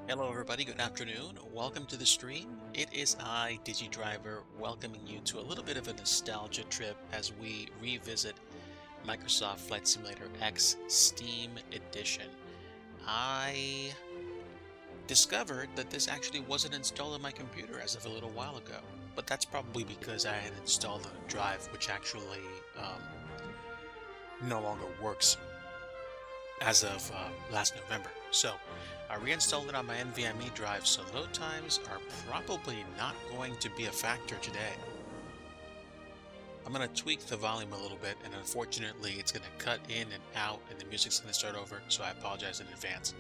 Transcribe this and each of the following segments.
Hello everybody, good afternoon. Welcome to the stream. It is I, DigiDriver, welcoming you to a little bit of a nostalgia trip as we revisit Microsoft Flight Simulator X Steam Edition. I discovered that this actually wasn't installed on my computer as of a little while ago, but that's probably because I had installed on a drive which actually no longer works as of last November. So I reinstalled it on my NVMe drive, so load times are probably not going to be a factor today. I'm going to tweak the volume a little bit, and unfortunately it's going to cut in and out and the music's going to start over, so I apologize in advance.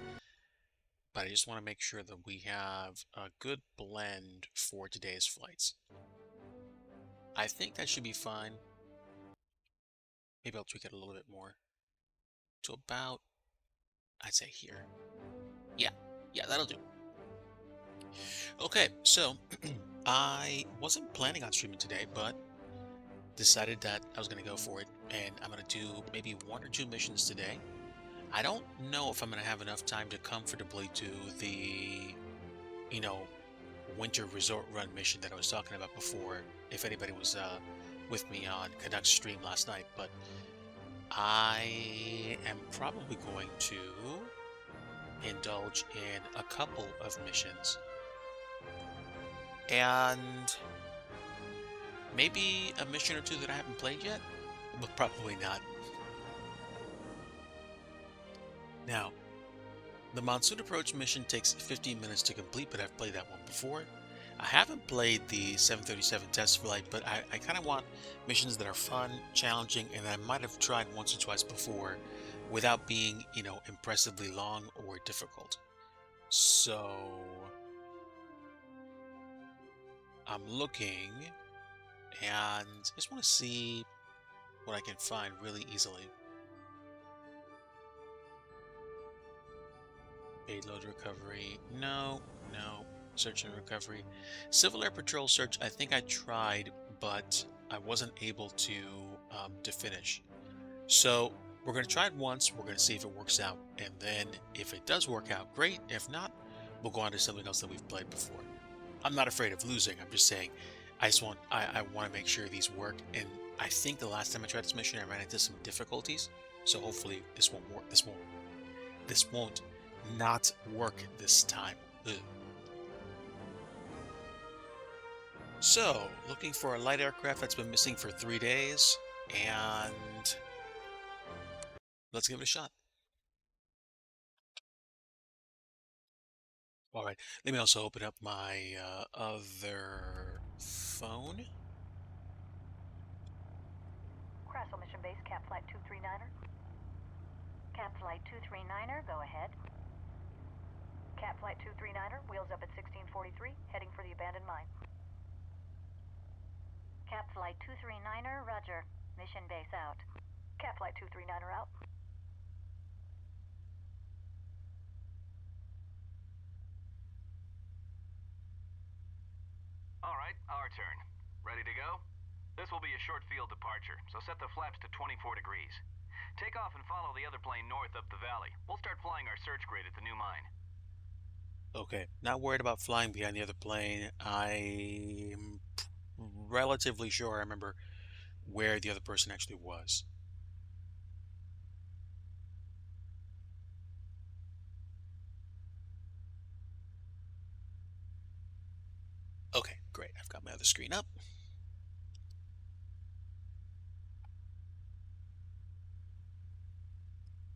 But I just want to make sure that we have a good blend for today's flights. I think that should be fine. Maybe I'll tweak it a little bit more to about, I'd say here. Yeah, that'll do. Okay, so I wasn't planning on streaming today, but decided that I was going to go for it, and I'm going to do maybe 1 or 2 missions today. I don't know if I'm going to have enough time to comfortably do the, winter resort run mission that I was talking about before, if anybody was with me on Canuck's stream last night, but I am probably going to indulge in a couple of missions and maybe a mission or two that I haven't played yet, but probably not. Now, the Monsoon Approach mission takes 15 minutes to complete, but I've played that one before. I haven't played the 737 test flight, but I kind of want missions that are fun, challenging, and that I might have tried once or twice before without being, impressively long or difficult. So I'm looking and just want to see what I can find really easily. Payload recovery, no. Search and recovery. Civil Air Patrol search, I think I tried, but I wasn't able to finish. So we're going to try it once, we're going to see if it works out, and then if it does work out, great. If not, we'll go on to something else that we've played before. I'm not afraid of losing, I'm just saying I want to make sure these work, and I think the last time I tried this mission I ran into some difficulties, so hopefully this won't work. This won't not work this time. Ugh. So, looking for a light aircraft that's been missing for 3 days, and let's give it a shot. All right, let me also open up my other phone. Crassel Mission Base, Cap Flight 239er. Cap Flight 239er, go ahead. Cap Flight 239er, wheels up at 1643, heading for the abandoned mine. Cap Flight 239er, roger. Mission Base out. Cap Flight 239er out. All right, our turn. Ready to go? This will be a short field departure, so set the flaps to 24 degrees. Take off and follow the other plane north up the valley. We'll start flying our search grid at the new mine. Okay, not worried about flying behind the other plane. I'm relatively sure I remember where the other person actually was. Okay, great. I've got my other screen up.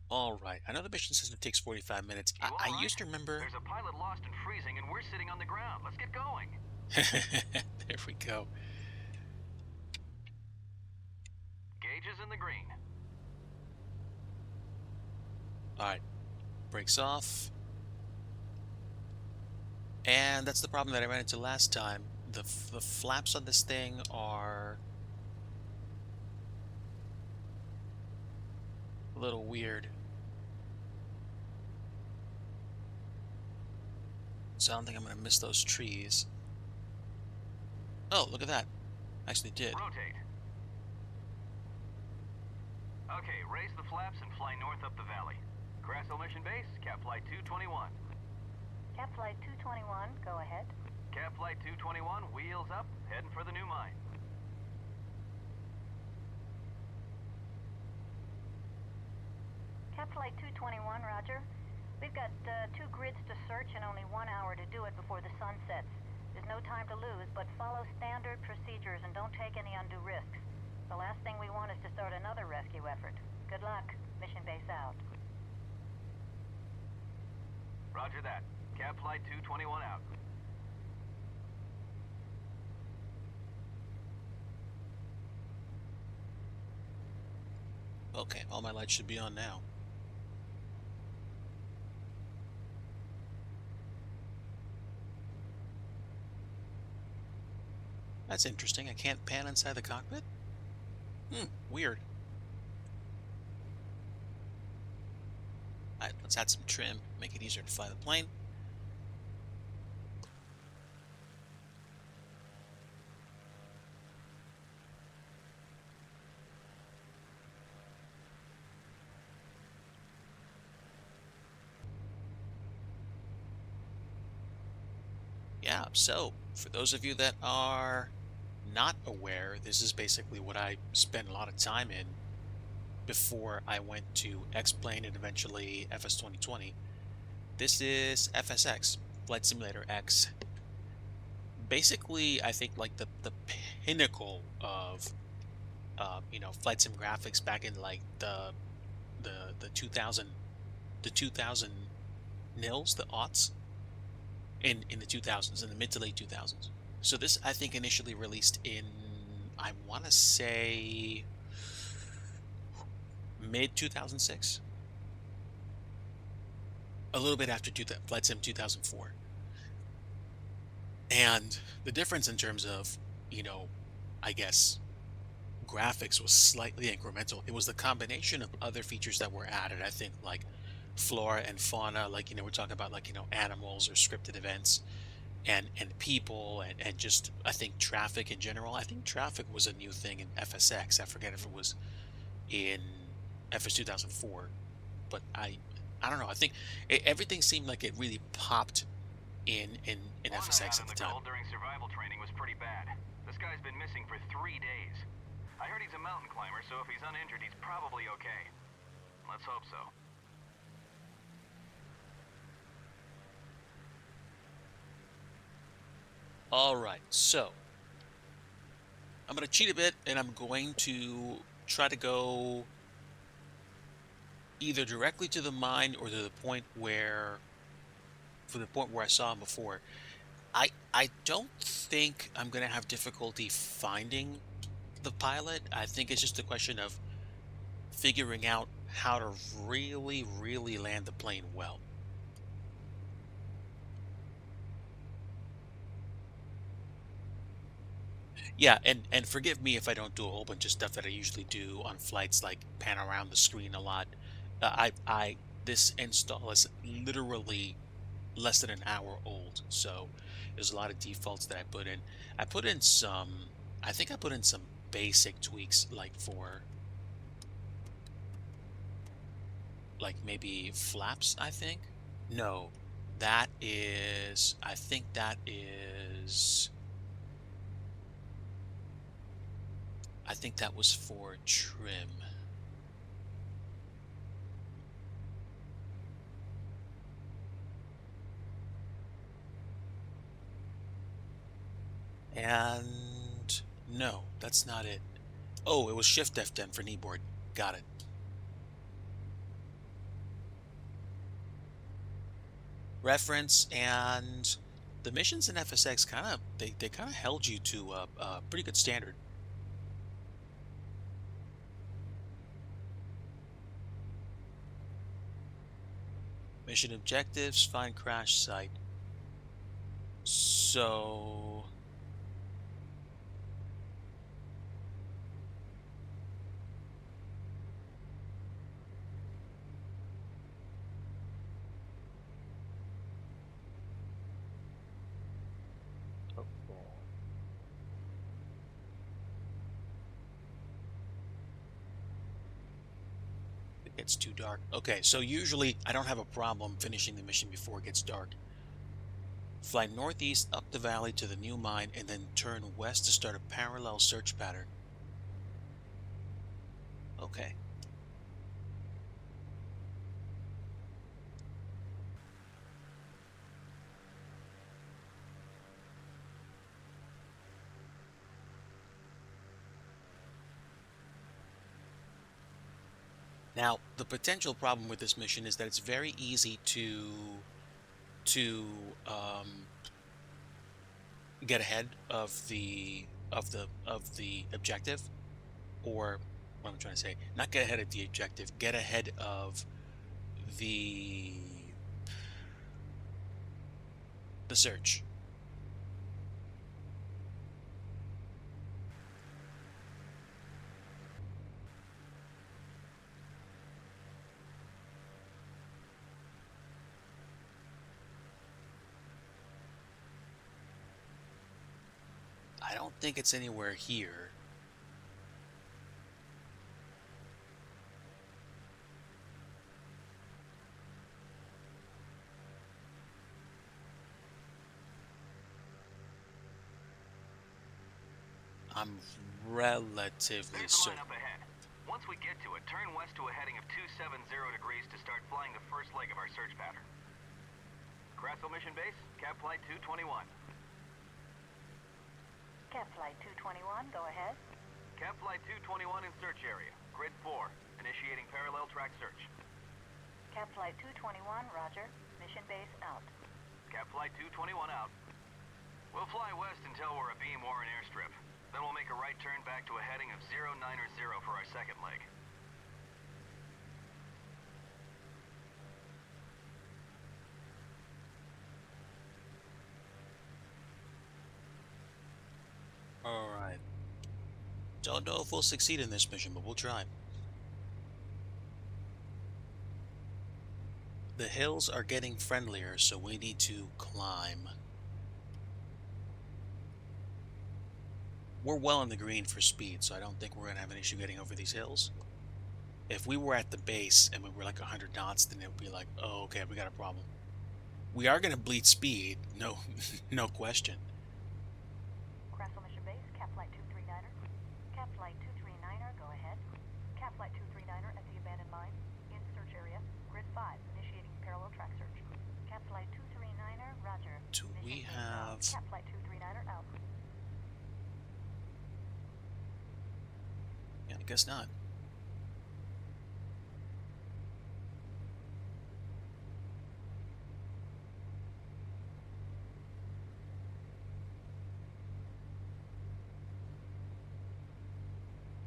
All right. I know the mission says it takes 45 minutes. I used to remember. There's a pilot lost and freezing, and we're sitting on the ground. Let's get going. There we go. Gauge is in the green. All right. Brakes off. And that's the problem that I ran into last time. The flaps on this thing are a little weird. So I don't think I'm going to miss those trees. Oh, look at that. Actually did. Rotate. Okay, raise the flaps and fly north up the valley. Crassel Mission Base, Cap Flight 221. Cap Flight 221, go ahead. Cap Flight 221, wheels up, heading for the new mine. Cap Flight 221, roger. We've got 2 grids to search and only 1 hour to do it before the sun sets. There's no time to lose, but follow standard procedures and don't take any undue risks. The last thing we want is to start another rescue effort. Good luck. Mission base out. Roger that. Cap Flight 221 out. Okay, all my lights should be on now. That's interesting. I can't pan inside the cockpit? Weird. Alright, let's add some trim, make it easier to fly the plane. Yeah, so for those of you that are not aware, this is basically what I spent a lot of time in before I went to X-Plane and eventually FS 2020. This is FSX, Flight Simulator X. Basically, I think like the pinnacle of flight sim graphics back in like the 2000 nils, the aughts, in the 2000s, in the mid to late 2000s. So this, I think, initially released in, I want to say, mid 2006, a little bit after Flight Sim 2004. And the difference in terms of, I guess, graphics was slightly incremental. It was the combination of other features that were added, I think, like flora and fauna, like, we're talking about like, animals or scripted events and people and just, I think, traffic in general. I think traffic was a new thing in FSX. I forget if it was in FS 2004, but I don't know. I think everything seemed like it really popped in FSX at the time. During survival training was pretty bad. This guy's been missing for 3 days. I heard he's a mountain climber, so if he's uninjured, he's probably okay. Let's hope so. All right, so I'm going to cheat a bit, and I'm going to try to go either directly to the mine or to the point where, I saw him before. I don't think I'm going to have difficulty finding the pilot. I think it's just a question of figuring out how to really, really land the plane well. Yeah, and forgive me if I don't do a whole bunch of stuff that I usually do on flights, like pan around the screen a lot. This install is literally less than an hour old, so there's a lot of defaults that I put in. I put in some, I think I put in some basic tweaks, like for, like maybe flaps, I think. No, that is, I think that is, I think that was for trim. And no, that's not it. Oh, it was Shift F10 for kneeboard. Got it. Reference, and the missions in FSX they kind of held you to a pretty good standard. Mission objectives, find crash site. So it's too dark. Okay, so usually I don't have a problem finishing the mission before it gets dark. Fly northeast up the valley to the new mine and then turn west to start a parallel search pattern. Okay. Now, the potential problem with this mission is that it's very easy to get ahead of the objective, or what I'm trying to say, not get ahead of the objective, get ahead of the the search. I don't think it's anywhere here. I'm relatively There's the line certain. up ahead. Once we get to it, turn west to a heading of 270 degrees to start flying the first leg of our search pattern. Crassel Mission Base, Cap Flight 221. Cap Flight 221, go ahead. Cap Flight 221 in search area. Grid 4, initiating parallel track search. Cap Flight 221, roger. Mission base out. Cap Flight 221 out. We'll fly west until we're a beam or an airstrip. Then we'll make a right turn back to a heading of 090 for our second leg. All right. Don't know if we'll succeed in this mission, but we'll try. The hills are getting friendlier, so we need to climb. We're well in the green for speed, so I don't think we're going to have an issue getting over these hills. If we were at the base and we were like 100 knots, then it would be like, oh, okay, we got a problem. We are going to bleed speed, no, no question. Crassel Mission Base, Cap Flight 239er. Cap Flight 239er, go ahead. Cap Flight 239er at the abandoned mine. In search area. Grid 5, initiating parallel track search. Cap Flight 239er, roger. Do we Mission base out. have... Cap Flight 239er out. Yeah, I guess not.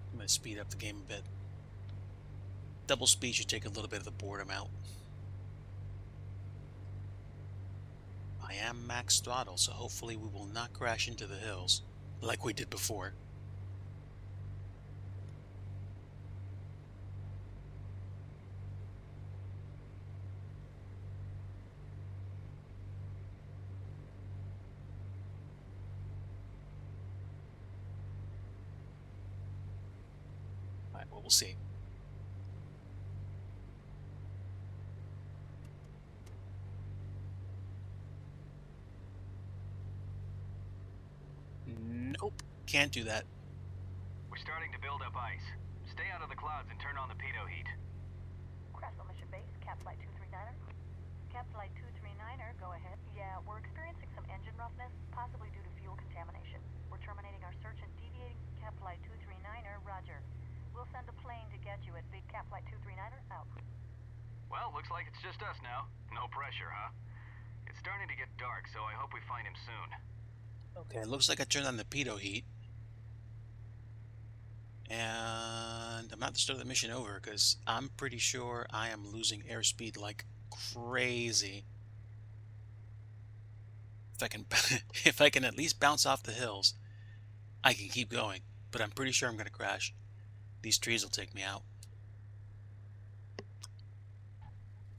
I'm going to speed up the game a bit. Double speed should take a little bit of the boredom out. I am max throttle, so hopefully we will not crash into the hills like we did before. Alright, well, we'll see. Nope, can't do that. We're starting to build up ice. Stay out of the clouds and turn on the pitot heat. Crassel Mission Base, Cap Flight 239er. Cap Flight 239er, go ahead. Yeah, we're experiencing some engine roughness, possibly due to fuel contamination. We're terminating our search and deviating. Cap Flight 239er, roger. We'll send a plane to get you at Big Cap Flight 239er, out. Well, looks like it's just us now. No pressure, huh? It's starting to get dark, so I hope we find him soon. Okay, looks like I turned on the pitot heat. And I'm about to start the mission over because I'm pretty sure I am losing airspeed like crazy. If I can, if I can at least bounce off the hills, I can keep going. But I'm pretty sure I'm going to crash. These trees will take me out.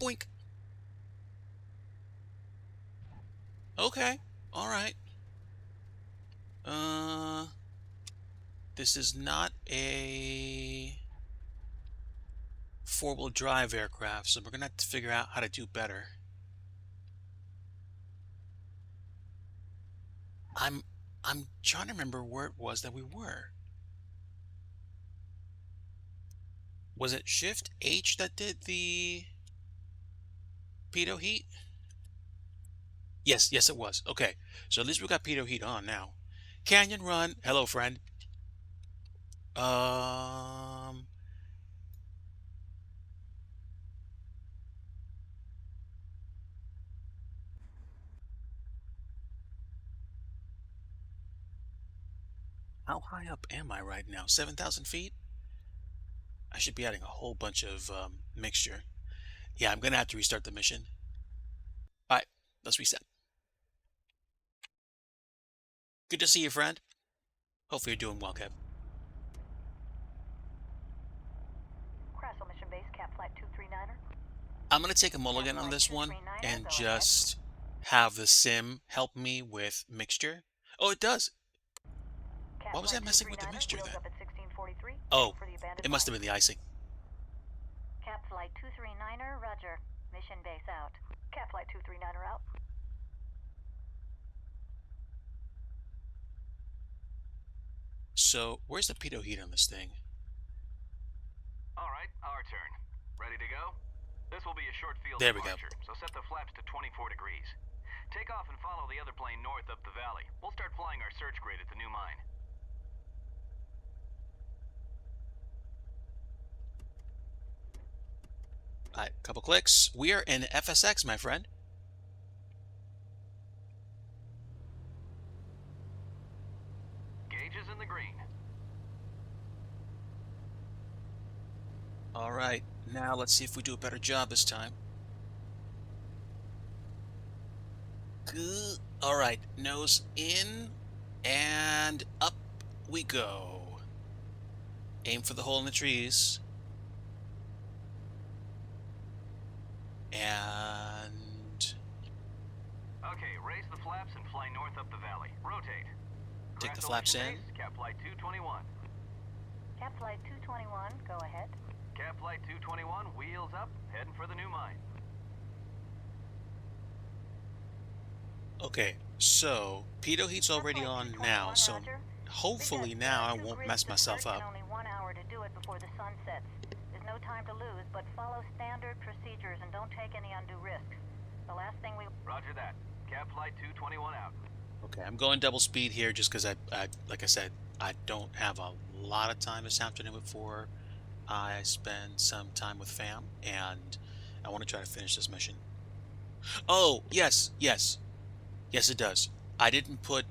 Boink. Okay. All right. This is not a four-wheel drive aircraft, so we're gonna have to figure out how to do better. I'm I'm trying to remember where it was that we were. Was it Shift H that did the pitot heat? Yes, yes, it was. Okay, so at least we got pitot heat on now. Canyon Run. Hello, friend. Um, how high up am I right now? 7,000 feet? I should be adding a whole bunch of mixture. Yeah, I'm gonna have to restart the mission. All right, let's reset. Good to see you, friend. Hopefully you're doing well, Kev. Crassel Mission Base, Cap Flight 239er. I'm gonna take a mulligan on this one and just have the sim help me with mixture. Oh, it does. Why was I messing with the mixture then? Oh, it must have been the icing. Cap Flight 239er, roger. Mission base out. Cap Flight 239er out. So, where's the pitot heat on this thing? All right, our turn. Ready to go? This will be a short field There we go. departure, so set the flaps to 24 degrees. Take off and follow the other plane north up the valley. We'll start flying our search grade at the new mine. All right, couple clicks. We are in FSX, my friend. Gauge is in the green. All right, now let's see if we do a better job this time. Good. All right, nose in and up we go. Aim for the hole in the trees. And Okay, raise the flaps and fly north up the valley. Rotate. take the Crassel flaps Mission in. Base, Cap Flight 221. Cap Flight 221, go ahead. Cap Flight 221, wheels up, heading for the new mine. Okay, so pitot heat's already on now, so hopefully now I won't mess myself up. Only 1 hour to do it before the sun sets. There's no time to lose, but follow standard procedures and don't take any undue risks. The last thing we... Roger that. Cap Flight 221 out. Okay, I'm going double speed here just because I, like I said, I don't have a lot of time this afternoon before I spend some time with fam, and I want to try to finish this mission. Oh, yes, yes. Yes, it does. I didn't put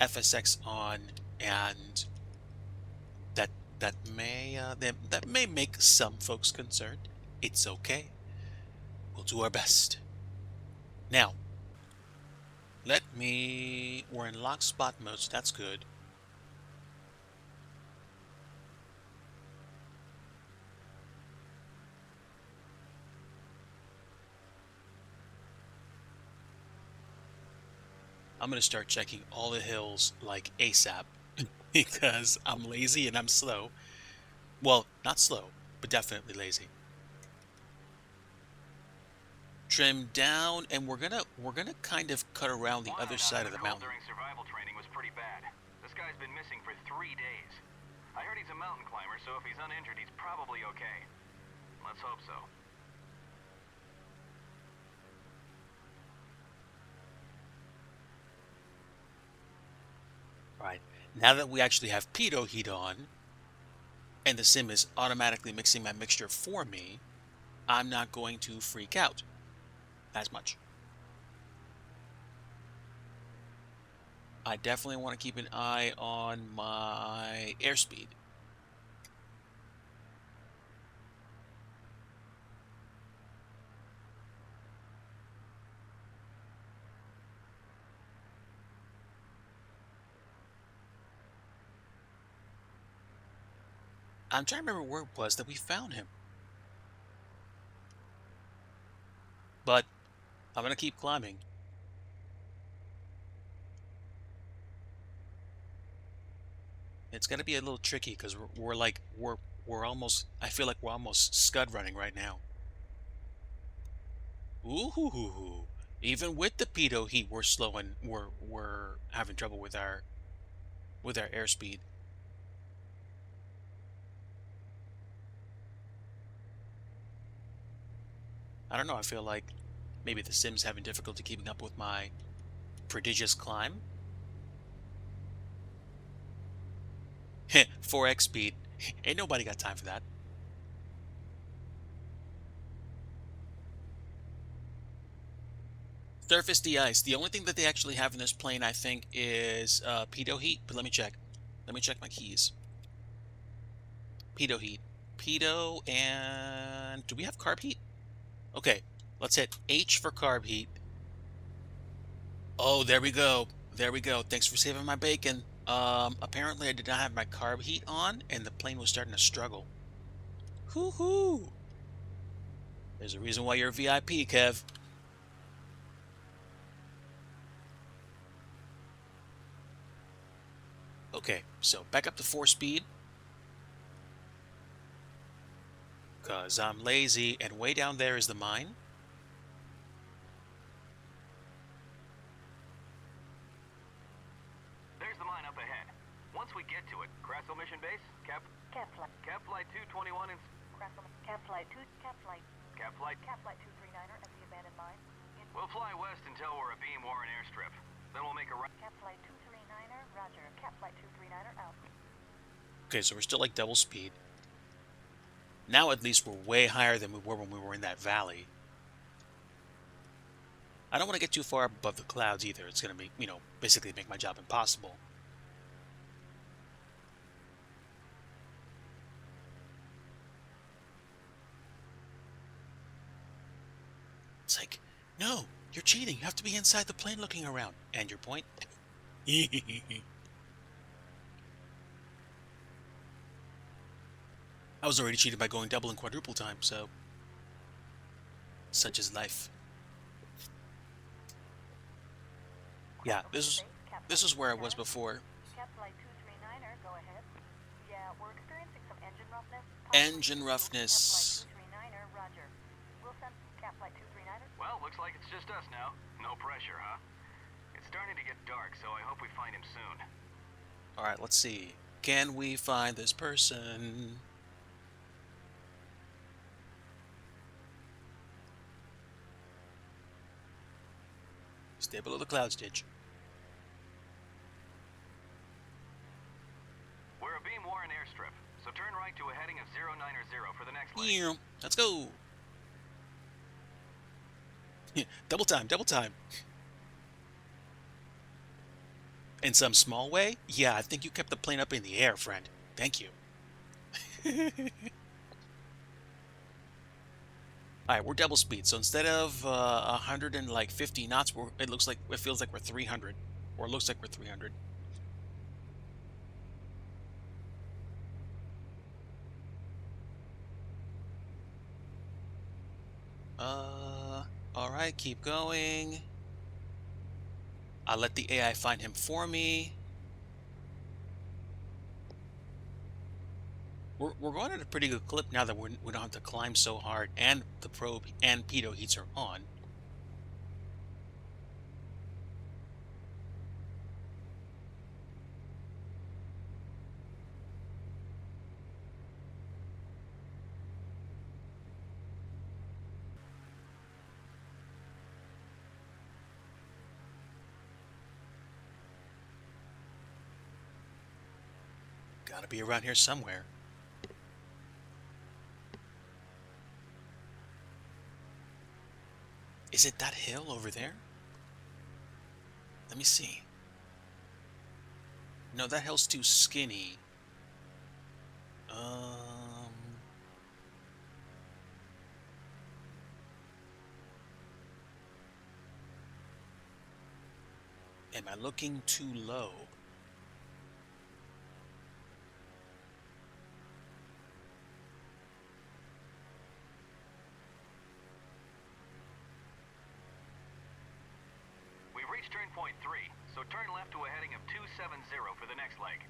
FSX on, and that may make some folks concerned. It's okay. We'll do our best. Now, we're in lock spot mode, so that's good. I'm going to start checking all the hills like ASAP because I'm lazy and I'm slow. Well, not slow, but definitely lazy. Trim down, and we're gonna kind of cut around the other side of the mountain. During survival training was pretty bad. This guy's been missing for 3 days. I heard he's a mountain climber, so if he's uninjured, he's probably okay. Let's hope so. Right. Now that we actually have pitot heat on, and the sim is automatically mixing my mixture for me, I'm not going to freak out as much. I definitely want to keep an eye on my airspeed. I'm trying to remember where it was that we found him. But I'm going to keep climbing. It's going to be a little tricky because we're almost, I feel like we're almost scud running right now. Ooh, Even with the pitot heat, we're slowing. We're having trouble with our airspeed. I don't know. I feel like maybe the sim's having difficulty keeping up with my prodigious climb. 4x speed. Ain't nobody got time for that. Surface de-ice. The only thing that they actually have in this plane, I think, is pitot heat. But let me check. Let me check my keys. Pitot heat. Pitot and... do we have carb heat? Okay, let's hit H for carb heat. Oh, there we go. There we go. Thanks for saving my bacon. Apparently I did not have my carb heat on, and the plane was starting to struggle. Hoo-hoo! There's a reason why you're a VIP, Kev. Okay, so back up to 4 speed. Because I'm lazy, and way down there is the mine. There's the mine up ahead. Once we get to it, Crassel Mission Base, Cap Flight 221 and... Cap Flight 239er at the abandoned mine. We'll fly west until we're a beam Warren airstrip. Then we'll make a right. Cap Flight 239er, roger. Cap Flight 239er out. Okay, so we're still like double speed. Now at least we're way higher than we were when we were in that valley. I don't want to get too far above the clouds either. It's going to be, you know, basically make my job impossible. It's like, no, you're cheating. You have to be inside the plane looking around. And your point? I was already cheated by going double and quadruple time, so... such is life. Yeah, this is where I was before. Cap Flight 239er, go ahead. Yeah, we're experiencing some engine roughness. Engine roughness. Cap Flight 239er, roger. We'll send Cap Flight 239er. Well, looks like it's just us now. No pressure, huh? It's starting to get dark, so I hope we find him soon. Alright, let's see. Can we find this person? Stay below the clouds, Ditch. We're a beam Warren airstrip, so turn right to a heading of 090 for the next leg. Yeah, let's go. Double time, double time. In some small way? Yeah, I think you kept the plane up in the air, friend. Thank you. Alright, we're double speed, so instead of 150 knots, it feels like we're 300. Or it looks like we're 300. Alright, keep going. I'll let the AI find him for me. We're going at a pretty good clip now that we don't have to climb so hard, and the probe and pitot heats are on. Gotta be around here somewhere. Is it that hill over there? Let me see. No, that hill's too skinny. Am I looking too low? Turn point 3, so turn left to a heading of 270 for the next leg.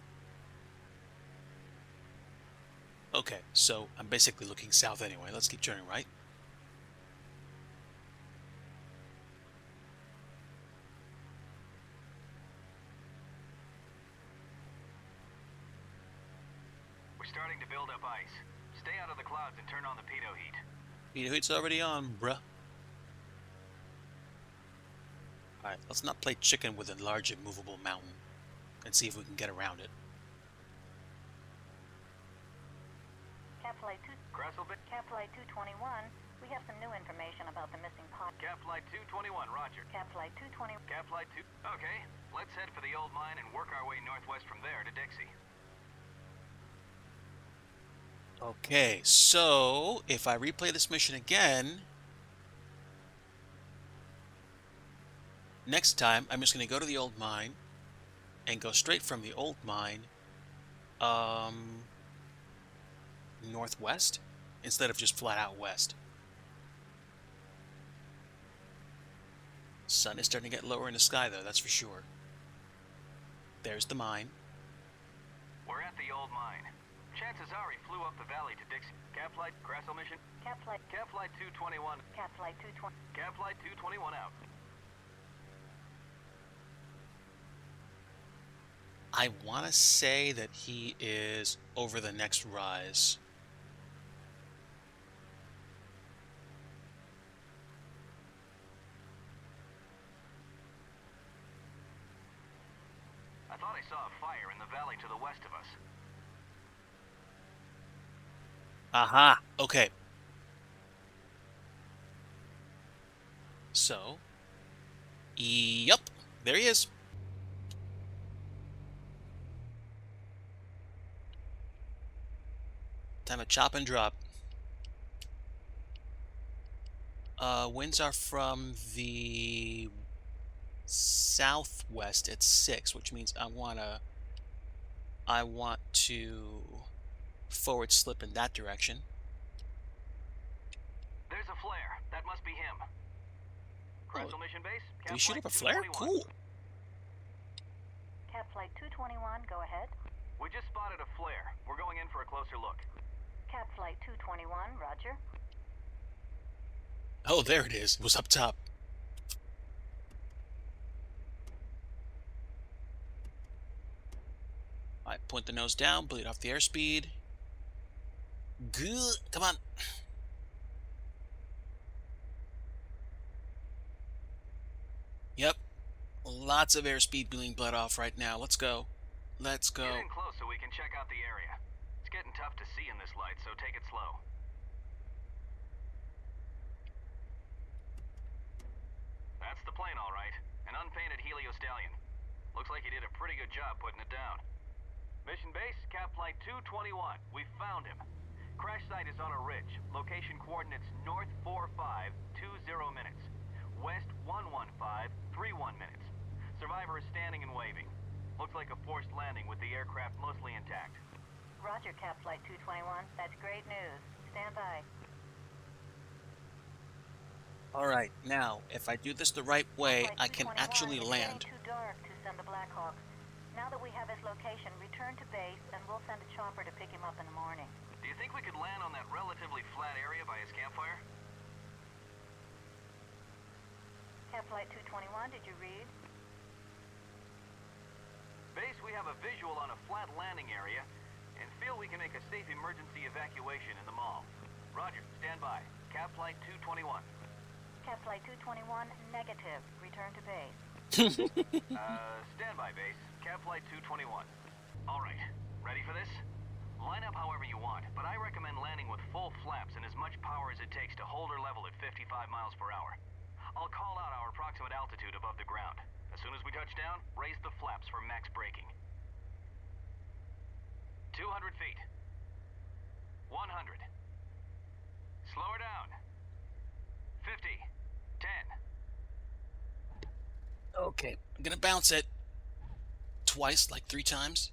Okay, so I'm basically looking south anyway. Let's keep turning right. We're starting to build up ice. Stay out of the clouds and turn on the pitot heat. Pitot heat's already on, bruh. Alright, let's not play chicken with a large immovable mountain and see if we can get around it. Cap Flight 221, we have some new information about the missing pod. Cap Flight 221, roger. Cap Flight 220. Cap Flight 2... Okay, let's head for the old mine and work our way northwest from there to Dixie. Okay, so if I replay this mission again, next time I'm just going to go to the old mine and go straight from the old mine northwest instead of just flat out west. Sun is starting to get lower in the sky though, that's for sure. There's the mine. We're at the old mine. Chances are he flew up the valley to Dixie. Cap Flight, Crassel mission. Cap Flight 221. Cap Flight 220. Cap Flight 221 out. I want to say that he is over the next rise. I thought I saw a fire in the valley to the west of us. Aha, okay. So, yep, there he is. Time to chop and drop. Winds are from the southwest at 6, which means I want to forward slip in that direction. There's a flare. That must be him. Crassel mission base. Did he shoot up a flare? Cool. Cap Flight 221, go ahead. We just spotted a flare. We're going in for a closer look. Cap Flight 221, roger. Oh, there it is. It was up top. Alright, point the nose down, bleed off the airspeed. Good. Come on. Yep. Lots of airspeed being bled off right now. Let's go. Let's go. Get in close so we can check out the area. It's getting tough to see in this light, so take it slow. That's the plane, all right. An unpainted Helio Stallion. Looks like he did a pretty good job putting it down. Mission base, Cap Flight 221. We found him. Crash site is on a ridge. Location coordinates north 4520 minutes. West 11531 minutes. Survivor is standing and waving. Looks like a forced landing with the aircraft mostly intact. Roger, Cap Flight 221. That's great news. Stand by. Alright, now, if I do this the right way, I can actually land. It's getting too dark to send the Blackhawks. Now that we have his location, return to base, and we'll send a chopper to pick him up in the morning. Do you think we could land on that relatively flat area by his campfire? Cap Flight 221, did you read? Base, we have a visual on a flat landing area and feel we can make a safe emergency evacuation in the mall. Roger, stand by. Cap Flight 221. Cap Flight 221, negative. Return to base. Stand by, base. Cap Flight 221. All right, ready for this? Line up however you want, but I recommend landing with full flaps and as much power as it takes to hold her level at 55 miles per hour. I'll call out our approximate altitude above the ground. As soon as we touch down, raise the flaps for max braking. 200 feet. 100. Slow her down. 50. 10. Okay, I'm gonna bounce it twice, like 3 times.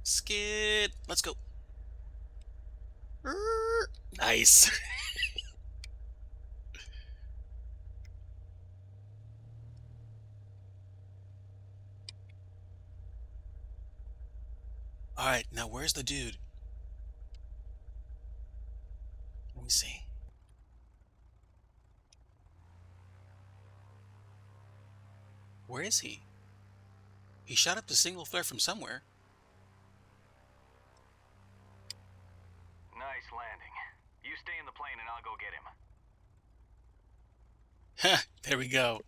Skid. Let's go. Nice. All right, now where's the dude? Let me see. Where is he? He shot up the single flare from somewhere. Nice landing. You stay in the plane and I'll go get him. There we go.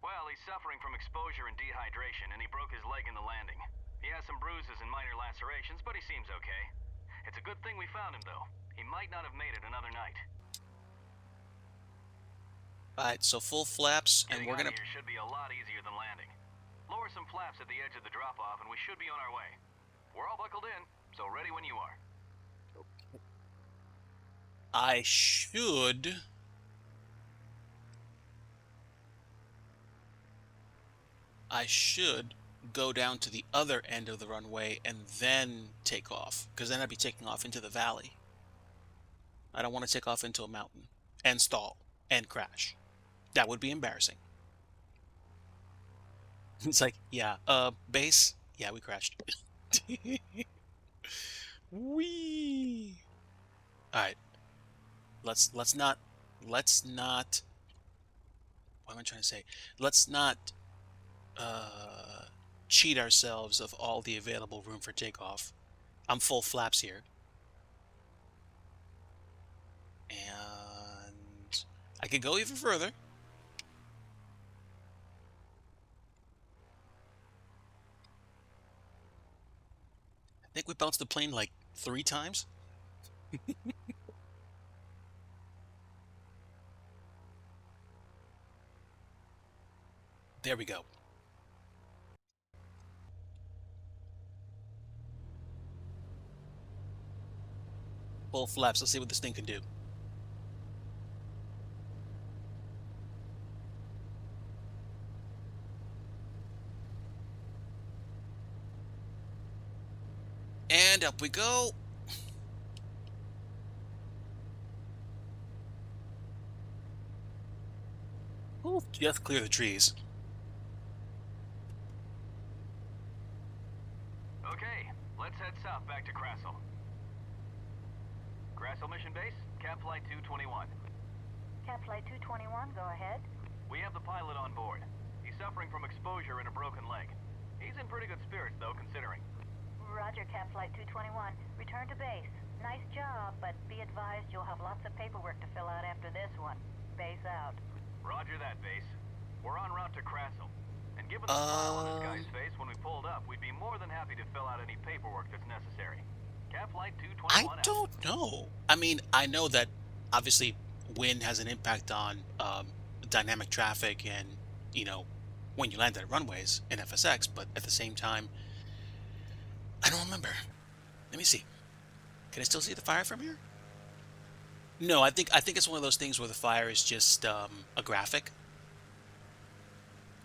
Well, he's suffering from exposure and dehydration, and he broke his leg in the landing. He has some bruises and minor lacerations, but he seems okay. It's a good thing we found him, though. He might not have made it another night. Alright, so full flaps, and Getting we're out gonna... of here should be a lot easier than landing. Lower some flaps at the edge of the drop-off, and we should be on our way. We're all buckled in, so ready when you are. I should... go down to the other end of the runway and then take off, because then I'd be taking off into the valley. I don't want to take off into a mountain and stall and crash. That would be embarrassing. It's like, yeah, base, yeah, we crashed. Whee! All right, let's not. What am I trying to say? Let's not cheat ourselves of all the available room for takeoff. I'm full flaps here. And I could go even further. I think we bounced the plane like 3 times. There we go. Full flaps. Let's see what this thing can do. And up we go. We'll just clear the trees. Okay, let's head south back to Crassel. Crassel Mission Base, Cap Flight 221. Cap Flight 221, go ahead. We have the pilot on board. He's suffering from exposure and a broken leg. He's in pretty good spirits, though, considering. Roger, Cap Flight 221. Return to base. Nice job, but be advised you'll have lots of paperwork to fill out after this one. Base out. Roger that, Base. We're en route to Crassel. And given the smile on this guy's face when we pulled up, we'd be more than happy to fill out any paperwork that's necessary. Cap Flight 221. I don't know. I mean, I know that obviously wind has an impact on dynamic traffic and, you know, when you land at runways in FSX, but at the same time, I don't remember. Let me see. Can I still see the fire from here? No, I think it's one of those things where the fire is just a graphic.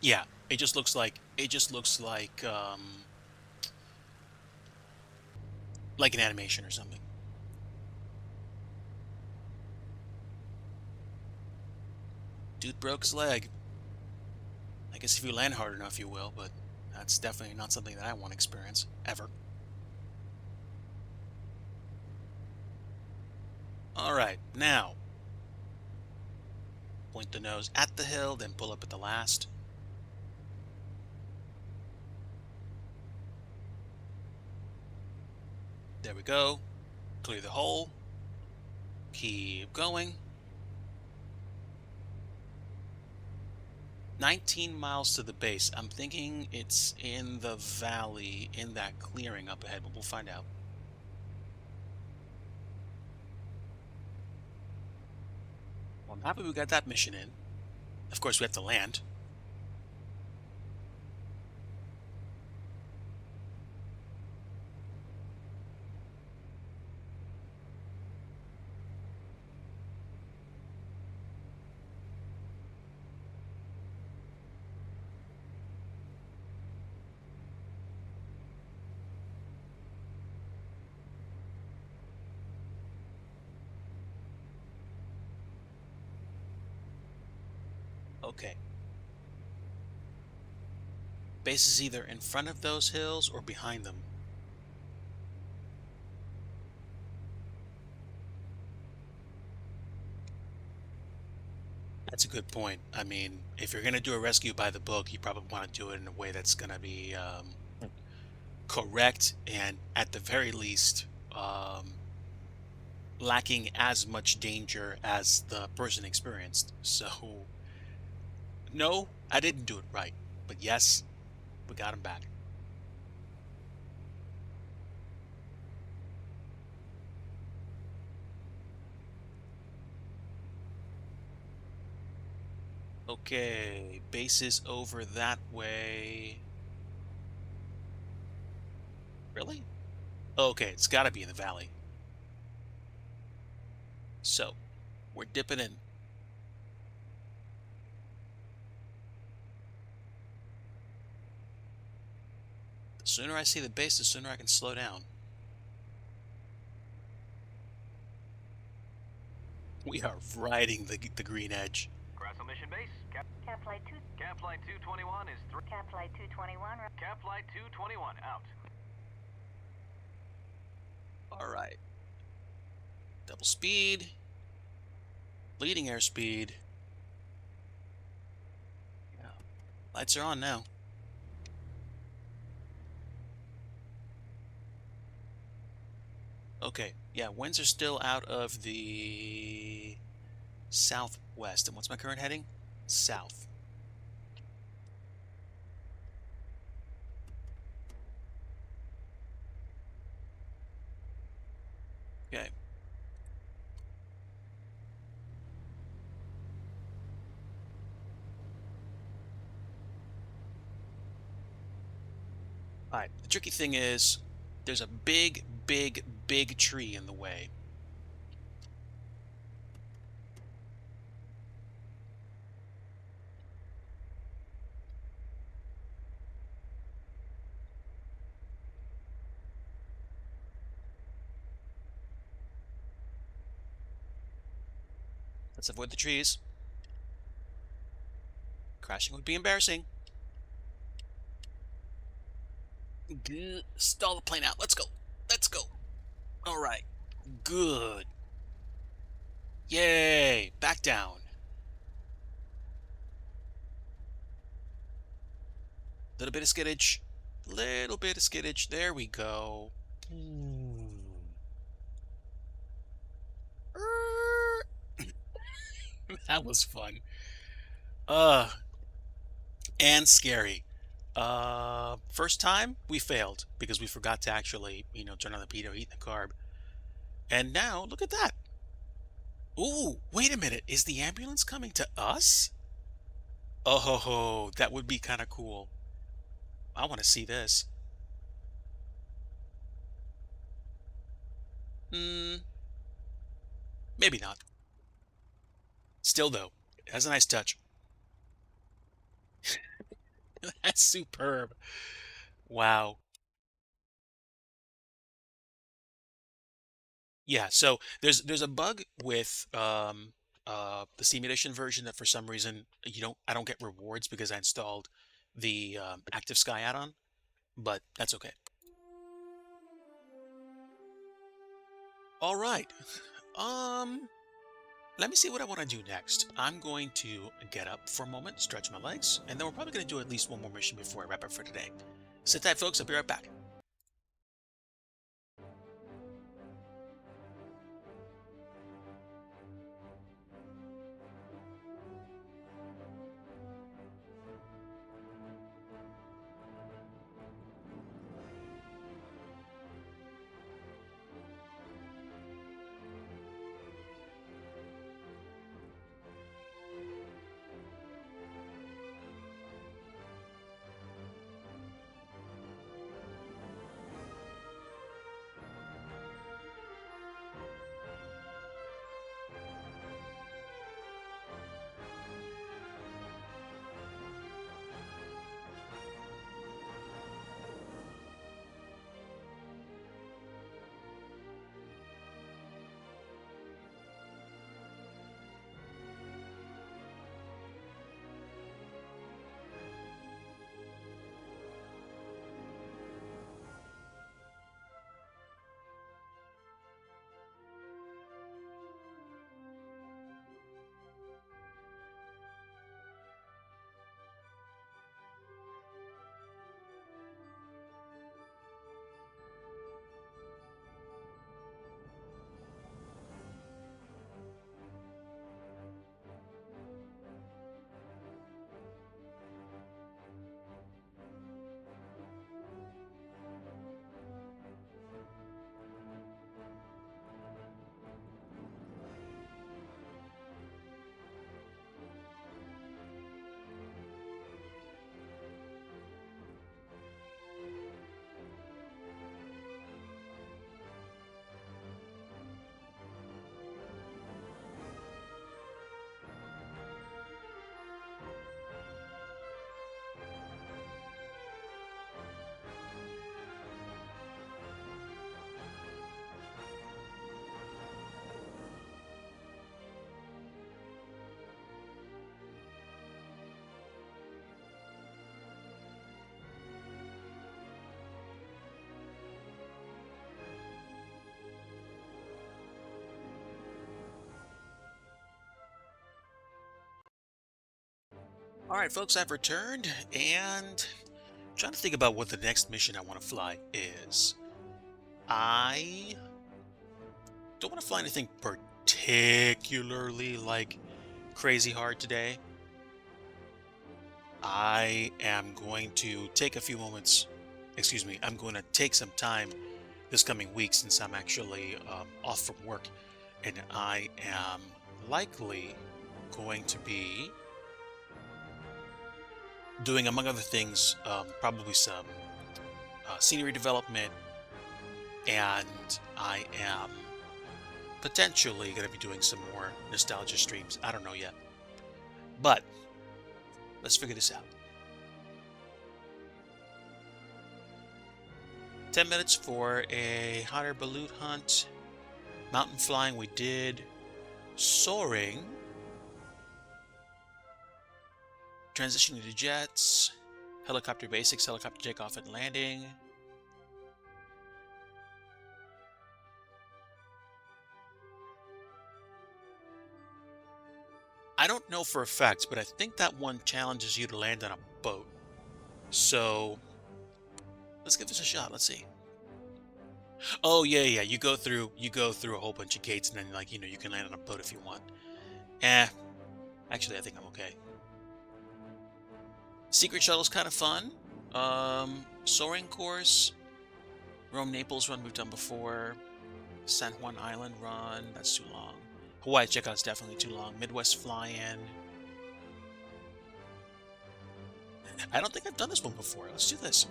Yeah, it just looks like like an animation or something. Dude broke his leg. I guess if you land hard enough, you will, but that's definitely not something that I want to experience ever. All right, now point the nose at the hill, then pull up at the last. There we go. Clear the hole. Keep going. 19 miles to the base. I'm thinking it's in the valley, in that clearing up ahead, but we'll find out. Well, I'm happy we got that mission in. Of course, we have to land. Okay. Base is either in front of those hills or behind them. That's a good point. I mean, if you're gonna do a rescue by the book, you probably want to do it in a way that's gonna be correct and, at the very least, lacking as much danger as the person experienced. So, no, I didn't do it right. But yes, we got him back. Okay, base is over that way. Really? Okay, it's got to be in the valley. So, we're dipping in. The sooner I see the base, the sooner I can slow down. We are riding the green edge. Crescent Mission Base, Cap Flight 2. Cap Flight 221 is Cap Flight 221. Cap Flight 221 out. All right. Double speed. Leading airspeed. Yeah. Lights are on now. Okay. Yeah, winds are still out of the southwest. And what's my current heading? South. Okay. All right. The tricky thing is there's a big, big, big tree in the way. Let's avoid the trees. Crashing would be embarrassing. Stall the plane out. Let's go. Let's go. All right. Good. Yay. Back down. Little bit of skiddage. Little bit of skiddage. There we go. That was fun. And scary. First time we failed because we forgot to actually, turn on the pitot, heat the carb. And now look at that. Ooh, wait a minute. Is the ambulance coming to us? Oh ho ho, that would be kind of cool. I want to see this. Hmm, maybe not. Still though, it has a nice touch. That's superb. Wow. Yeah, so there's a bug with the simulation version that for some reason I don't get rewards because I installed the Active Sky add-on, but that's okay. All right. Um, Let me see what I want to do next. I'm going to get up for a moment, stretch my legs, and then we're probably going to do at least one more mission before I wrap up for today. Sit tight, folks. I'll be right back. All right, folks, I've returned and trying to think about what the next mission I want to fly is. I don't want to fly anything particularly like crazy hard today. I am going to take a few moments, excuse me, I'm going to take some time this coming week since I'm actually off from work, and I am likely going to be doing, among other things, probably some scenery development, and I am potentially going to be doing some more nostalgia streams. I don't know yet, but let's figure this out. 10 minutes for a hot air balloon hunt. Mountain flying we did. Soaring. Transitioning to jets. Helicopter basics, helicopter takeoff and landing. I don't know for a fact, but I think that one challenges you to land on a boat. So let's give this a shot. Let's see. Oh yeah. You go through a whole bunch of gates, and then you can land on a boat if you want. Actually I think I'm okay. Secret shuttle's kind of fun. Soaring course. Rome Naples run we've done before. San Juan Island run, that's too long. Hawaii checkout's definitely too long. Midwest fly-in. I don't think I've done this one before. Let's do this.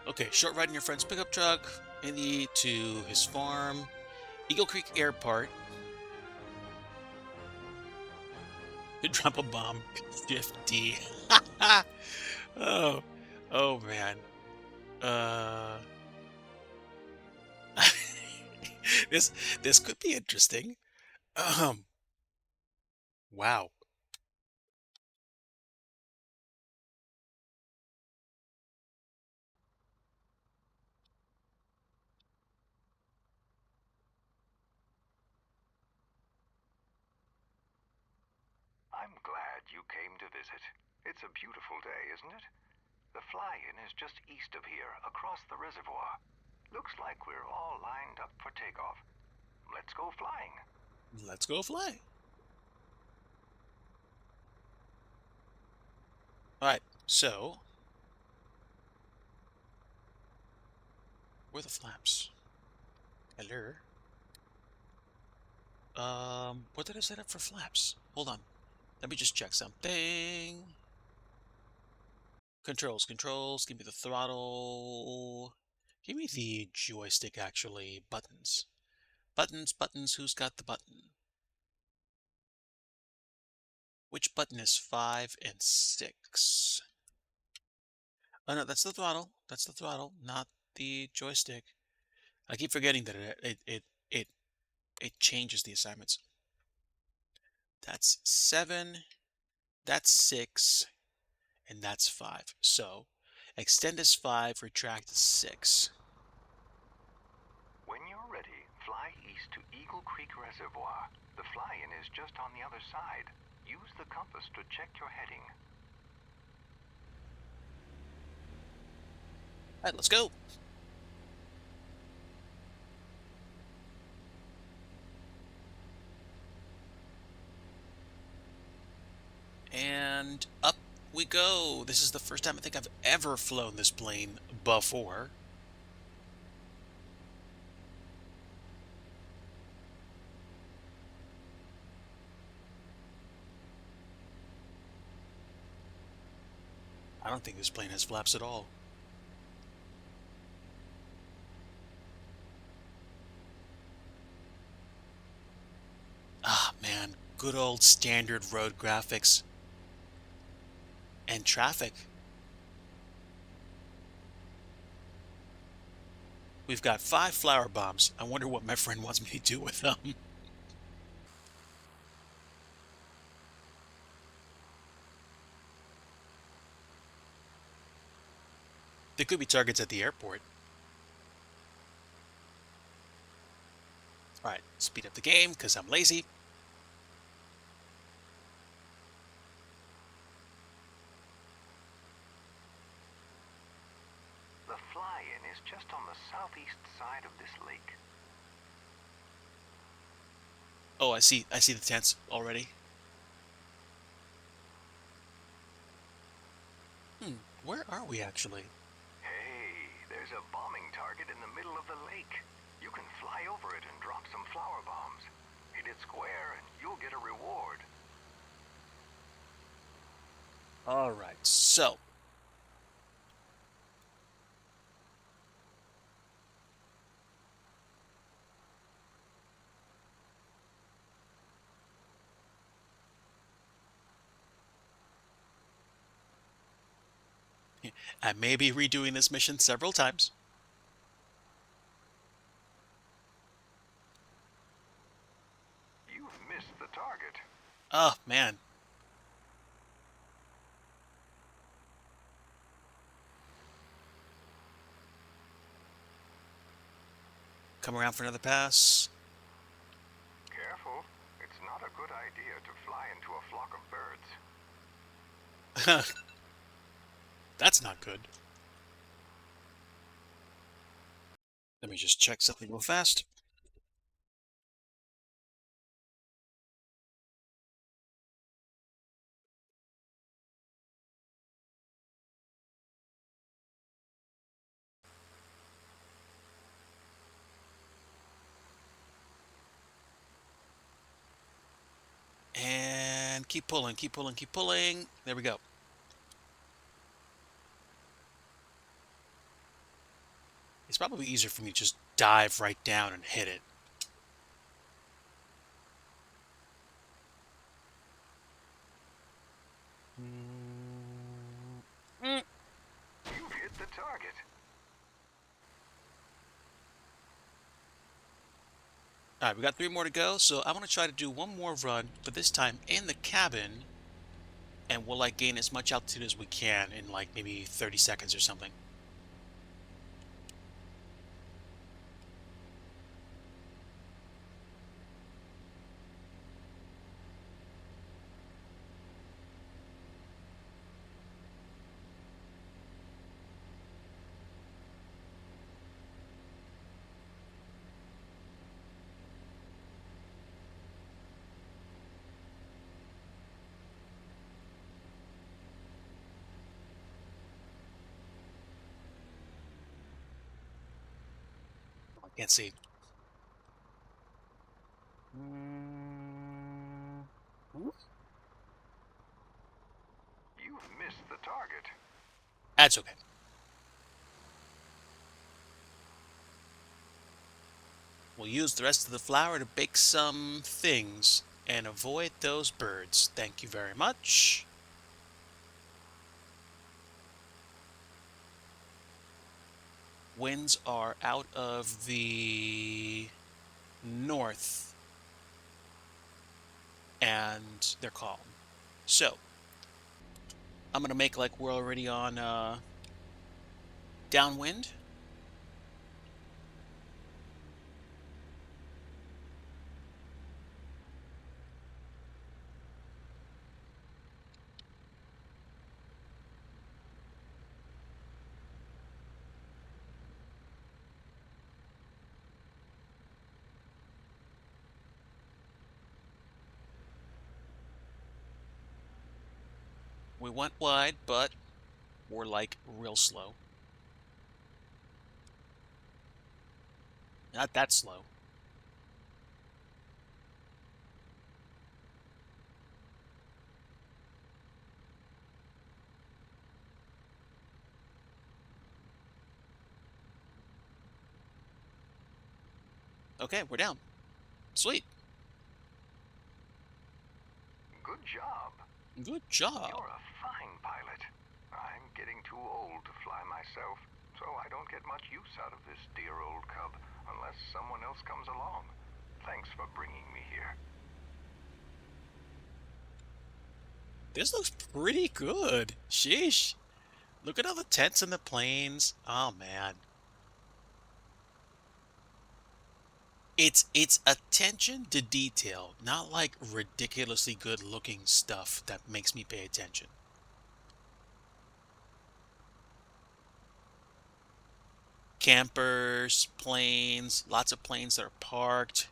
Okay, short ride in your friend's pickup truck. Indy to his farm. Eagle Creek Airport. Drop a bomb. 50. oh, oh man. This could be interesting. Wow. I'm glad you came to visit. It's a beautiful day, isn't it? The fly-in is just east of here, across the reservoir. Looks like we're all lined up for takeoff. Let's go flying. Let's go fly. All right, so where are the flaps? Hello. What did I set up for flaps? Hold on. Let me just check something. Controls. Give me the throttle. Give me the joystick, actually. Buttons. Buttons. Who's got the button? Which button is 5 and 6? Oh no, that's the throttle. That's the throttle, not the joystick. I keep forgetting that it changes the assignments. That's 7, that's 6, and that's 5. So extend is 5, retract is 6. When you're ready, fly east to Eagle Creek Reservoir. The fly-in is just on the other side. Use the compass to check your heading. All right, let's go. And up we go. This is the first time I think I've ever flown this plane before. I don't think this plane has flaps at all. Ah, man, good old standard road graphics. And traffic. We've got 5 flower bombs. I wonder what my friend wants me to do with them. There could be targets at the airport. Alright, speed up the game because I'm lazy. is just on the southeast side of this lake. Oh, I see the tents already. Where are we actually? Hey, there's a bombing target in the middle of the lake. You can fly over it and drop some flower bombs. Hit it square and you'll get a reward. All right, so I may be redoing this mission several times. You've missed the target. Oh, man. Come around for another pass. Careful. It's not a good idea to fly into a flock of birds. That's not good. Let me just check something real fast. And keep pulling, keep pulling, keep pulling. There we go. It's probably easier for me to just dive right down and hit it. You've hit the target. Alright, we got 3 more to go, so I want to try to do one more run, but this time in the cabin, and we'll like gain as much altitude as we can in like maybe 30 seconds or something. I can't see. You've missed the target. That's okay. We'll use the rest of the flour to bake some things and avoid those birds. Thank you very much. Winds are out of the north and they're calm. So, I'm going to make like we're already on downwind. We went wide, but we're like real slow. Not that slow. Okay, we're down. Sweet. Good job. Good job. You're a fine pilot. I'm getting too old to fly myself, so I don't get much use out of this dear old cub unless someone else comes along. Thanks for bringing me here. This looks pretty good. Sheesh. Look at all the tents and the planes. Oh, man. It's attention to detail, not like ridiculously good looking stuff that makes me pay attention. campers, planes, lots of planes that are parked.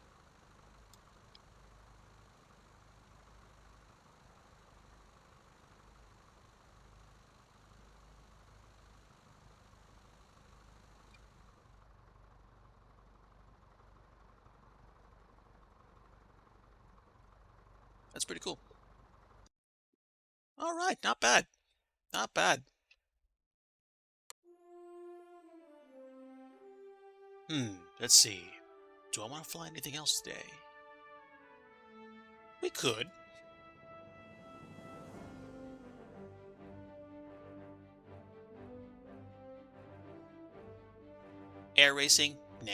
That's pretty cool. All right, not bad. Not bad. Let's see. Do I want to fly anything else today? We could. Air racing? Nah.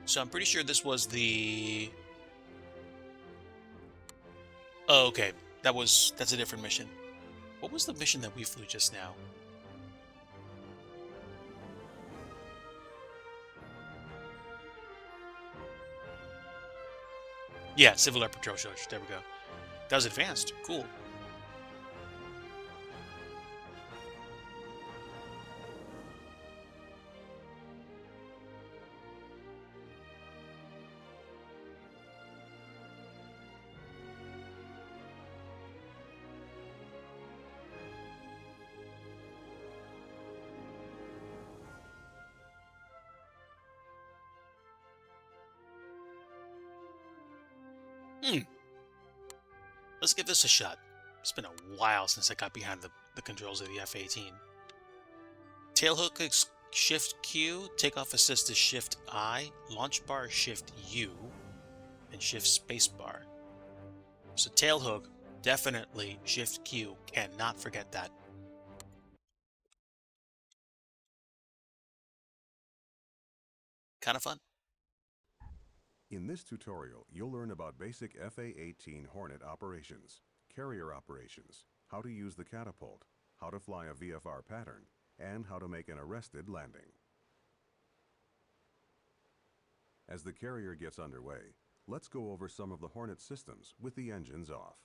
So I'm pretty sure this was the... Oh, okay. That's a different mission. What was the mission that we flew just now? Yeah, Civil Air Patrol Charge. There we go. That was advanced. Cool. Let's give this a shot. It's been a while since I got behind the controls of the F-18. Tailhook is Shift Q, takeoff assist is Shift I, launch bar is Shift U, and Shift Spacebar. So tailhook, definitely Shift Q. Cannot forget that. Kind of fun. In this tutorial, you'll learn about basic FA-18 Hornet operations, carrier operations, how to use the catapult, how to fly a VFR pattern, and how to make an arrested landing. As the carrier gets underway, let's go over some of the Hornet systems with the engines off.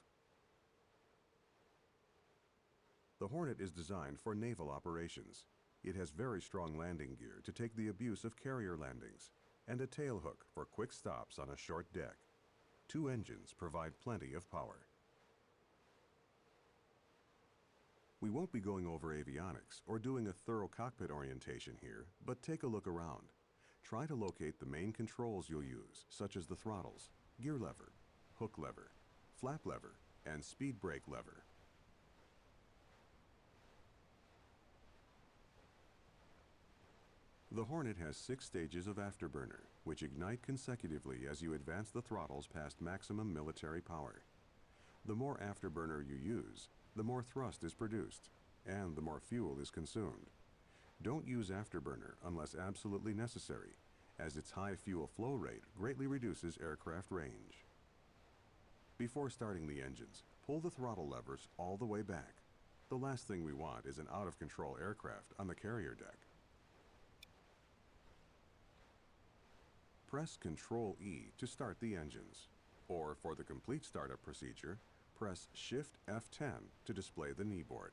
The Hornet is designed for naval operations. It has very strong landing gear to take the abuse of carrier landings, and a tailhook for quick stops on a short deck. 2 engines provide plenty of power. We won't be going over avionics or doing a thorough cockpit orientation here, but take a look around. Try to locate the main controls you'll use, such as the throttles, gear lever, hook lever, flap lever, and speed brake lever. The Hornet has 6 stages of afterburner, which ignite consecutively as you advance the throttles past maximum military power. The more afterburner you use, the more thrust is produced, and the more fuel is consumed. Don't use afterburner unless absolutely necessary, as its high fuel flow rate greatly reduces aircraft range. Before starting the engines, pull the throttle levers all the way back. The last thing we want is an out-of-control aircraft on the carrier deck. Press Ctrl-E to start the engines, or for the complete startup procedure, press Shift F10 to display the kneeboard.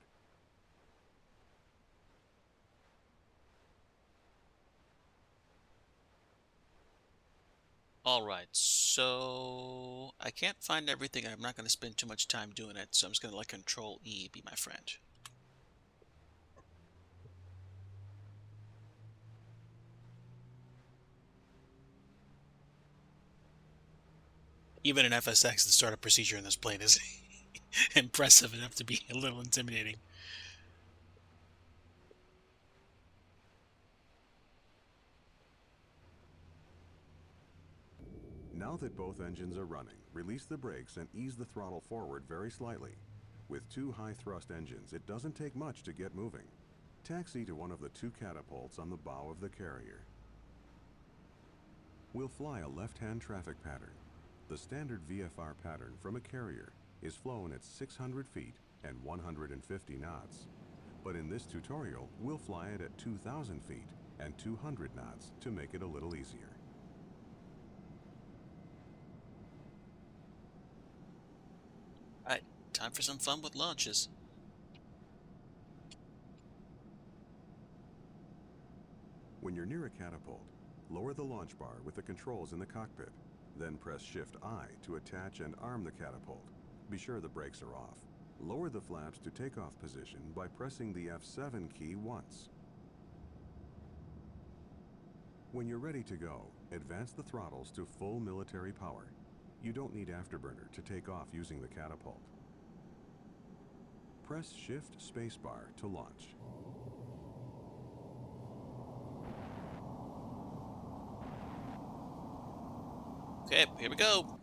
Alright, so I can't find everything. I'm not going to spend too much time doing it, so I'm just going to let Control-E be my friend. Even in FSX, the startup procedure in this plane is impressive enough to be a little intimidating. Now that both engines are running, release the brakes and ease the throttle forward very slightly. With 2 high-thrust engines, it doesn't take much to get moving. Taxi to one of the 2 catapults on the bow of the carrier. We'll fly a left-hand traffic pattern. The standard VFR pattern from a carrier is flown at 600 feet and 150 knots. But in this tutorial, we'll fly it at 2,000 feet and 200 knots to make it a little easier. for some fun with launches. When you're near a catapult, lower the launch bar with the controls in the cockpit. Then press Shift-I to attach and arm the catapult. Be sure the brakes are off. Lower the flaps to takeoff position by pressing the F7 key once. When you're ready to go, advance the throttles to full military power. You don't need afterburner to take off using the catapult. Press Shift Spacebar to launch. Okay, here we go.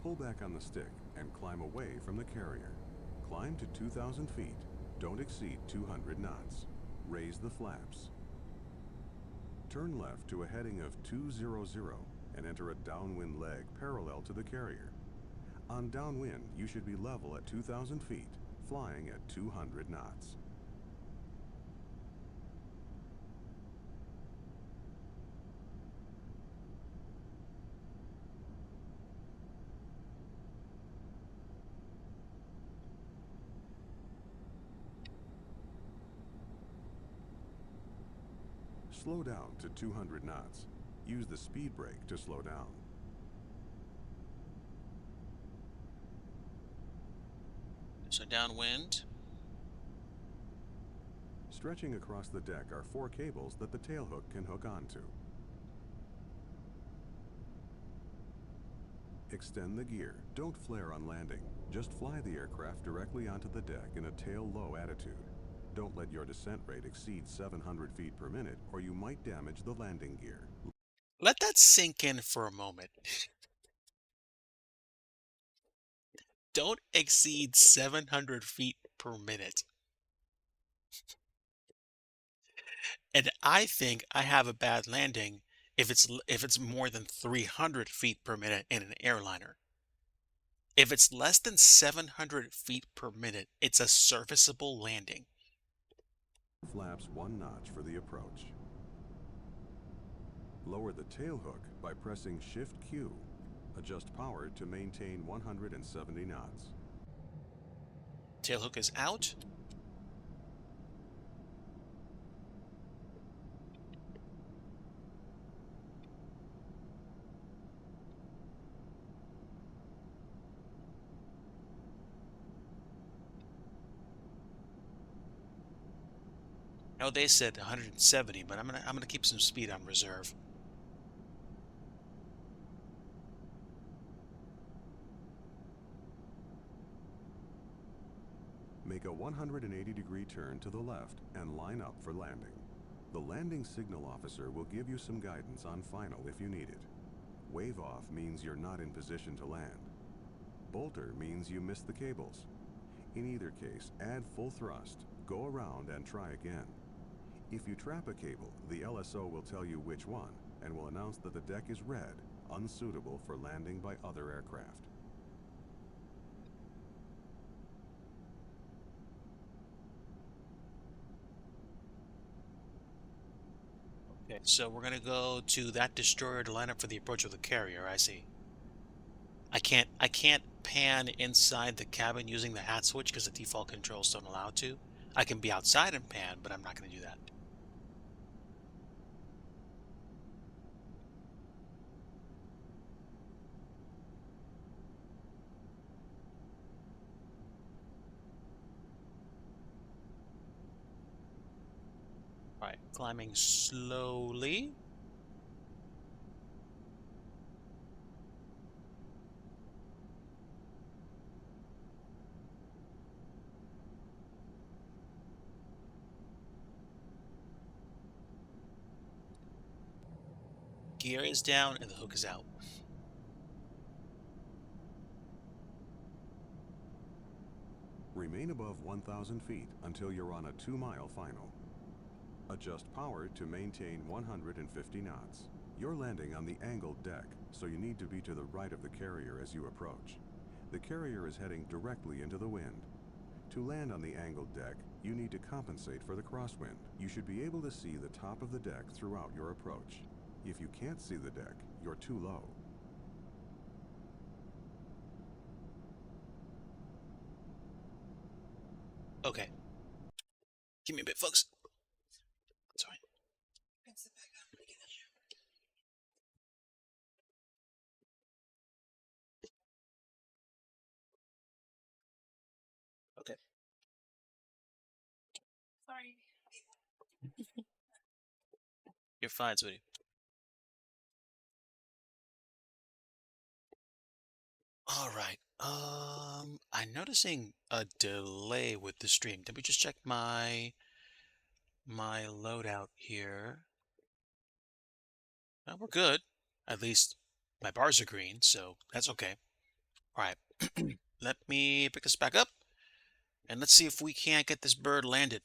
Pull back on the stick and climb away from the carrier. Climb to 2,000 feet. Don't exceed 200 knots. Raise the flaps. Turn left to a heading of 200 and enter a downwind leg parallel to the carrier. On downwind, you should be level at 2,000 feet, flying at 200 knots. Slow down to 200 knots. Use the speed brake to slow down. So downwind. Stretching across the deck are 4 cables that the tailhook can hook onto. Extend the gear. Don't flare on landing. Just fly the aircraft directly onto the deck in a tail-low attitude. Don't let your descent rate exceed 700 feet per minute, or you might damage the landing gear. Let that sink in for a moment. Don't exceed 700 feet per minute. And I think I have a bad landing if it's more than 300 feet per minute in an airliner. If it's less than 700 feet per minute, it's a serviceable landing. Flaps 1 notch for the approach. Lower the tailhook by pressing Shift-Q. Adjust power to maintain 170 knots. Tailhook is out. No, they said 170, but I'm gonna keep some speed on reserve. Make a 180-degree turn to the left and line up for landing. The landing signal officer will give you some guidance on final if you need it. Wave off means you're not in position to land. Bolter means you missed the cables. In either case, add full thrust, go around and try again. If you trap a cable, the LSO will tell you which one and will announce that the deck is red, unsuitable for landing by other aircraft. Okay, so we're gonna go to that destroyer to line up for the approach of the carrier. I see. I can't pan inside the cabin using the hat switch because the default controls don't allow to. I can be outside and pan, but I'm not gonna do that. All right, climbing slowly. Gear is down and the hook is out. Remain above 1,000 feet until you're on a 2-mile final. Adjust power to maintain 150 knots. You're landing on the angled deck, so you need to be to the right of the carrier as you approach. The carrier is heading directly into the wind. To land on the angled deck, you need to compensate for the crosswind. You should be able to see the top of the deck throughout your approach. If you can't see the deck, you're too low. Okay. Give me a bit, folks. Sorry. Okay. Sorry. You're fine, sweetie. All right. I'm noticing a delay with the stream. Let me just check my loadout here. We're good. At least my bars are green, so that's okay. All right. Let me pick us back up, and let's see if we can't get this bird landed.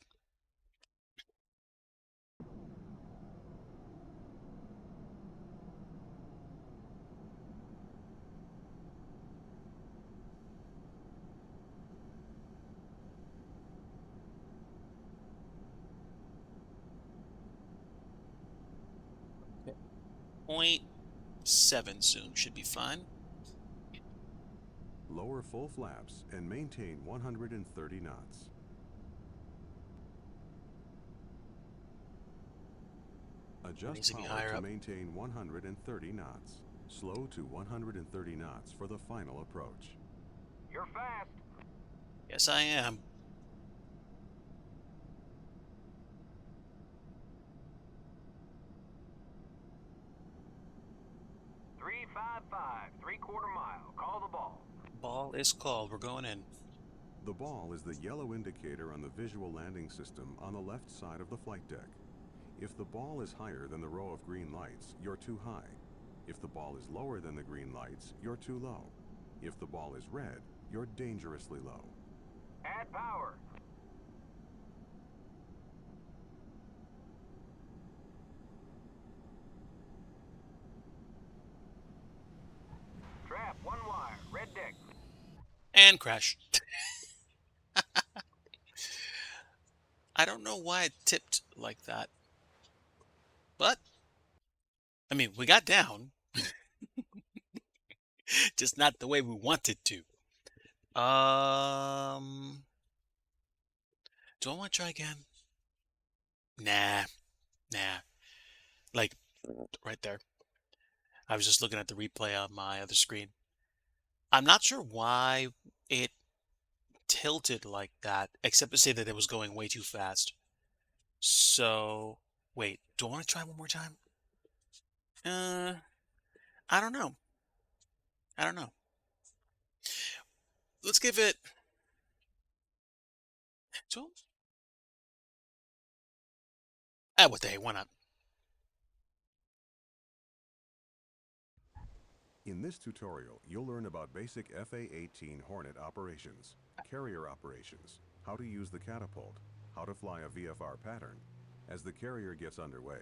Okay. 0.7 soon should be fine. Lower full flaps and maintain 130 knots. Adjust Needs to be power higher to up. maintain 130 knots. Slow to 130 knots for the final approach. You're fast. Yes, I am. Three-quarter mile. Call the ball. Ball is called. We're going in. The ball is the yellow indicator on the visual landing system on the left side of the flight deck. If the ball is higher than the row of green lights, you're too high. If the ball is lower than the green lights, you're too low. If the ball is red, you're dangerously low. Add power. Trap, one wire, red deck. And crash. I don't know why it tipped like that. But, I mean, we got down. Just not the way we wanted to. Do I want to try again? Nah. Like, right there. I was just looking at the replay on my other screen. I'm not sure why it tilted like that, except to say that it was going way too fast. So, wait, do I want to try one more time? I don't know. Let's give it 12. What the hey, why not? In this tutorial, you'll learn about basic FA-18 Hornet operations, carrier operations, how to use the catapult, how to fly a VFR pattern. As the carrier gets underway,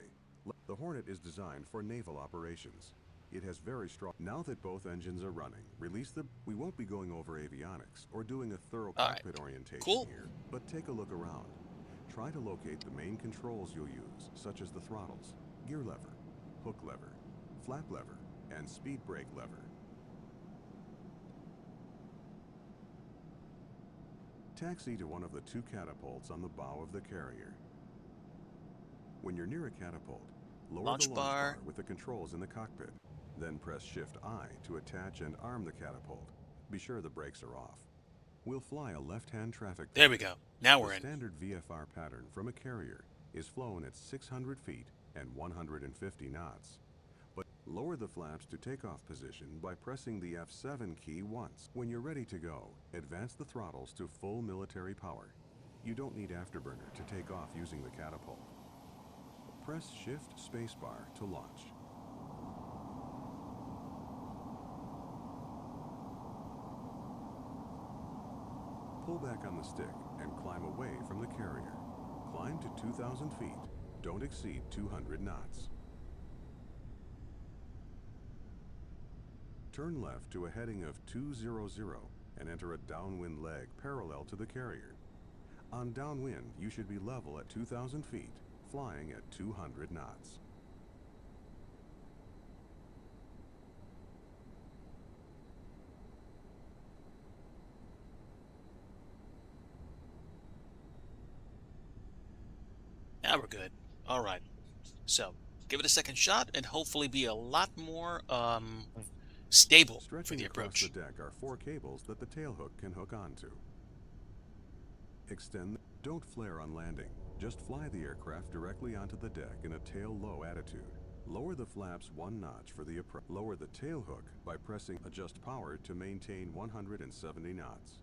the Hornet is designed for naval operations. It has very strong... Now that both engines are running, release the... We won't be going over avionics or doing a thorough cockpit orientation Cool. here, but take a look around. Try to locate the main controls you'll use, such as the throttles, gear lever, hook lever, flap lever, and speed brake lever. Taxi to one of the two catapults on the bow of the carrier. When you're near a catapult, lower Launch the launch bar. bar with the controls in the cockpit. Then press Shift-I to attach and arm the catapult. Be sure the brakes are off. We'll fly a left-hand traffic pattern. There we go. Now we're The in. standard VFR pattern from a carrier is flown at 600 feet and 150 knots. But lower the flaps to takeoff position by pressing the F7 key once. When you're ready to go, advance the throttles to full military power. You don't need afterburner to take off using the catapult. Press Shift Spacebar to launch. Pull back on the stick and climb away from the carrier. Climb to 2,000 feet. Don't exceed 200 knots. Turn left to a heading of 200 and enter a downwind leg parallel to the carrier. On downwind, you should be level at 2,000 feet, flying at 200 knots. we're good. All right. So give it a second shot and hopefully be a lot more stable for Stretching the across the approach. deck are 4 cables that the tailhook can hook onto. Extend. Don't flare on landing. Just fly the aircraft directly onto the deck in a tail-low attitude. Lower the flaps 1 notch for the approach. Lower the tailhook by pressing adjust power to maintain 170 knots.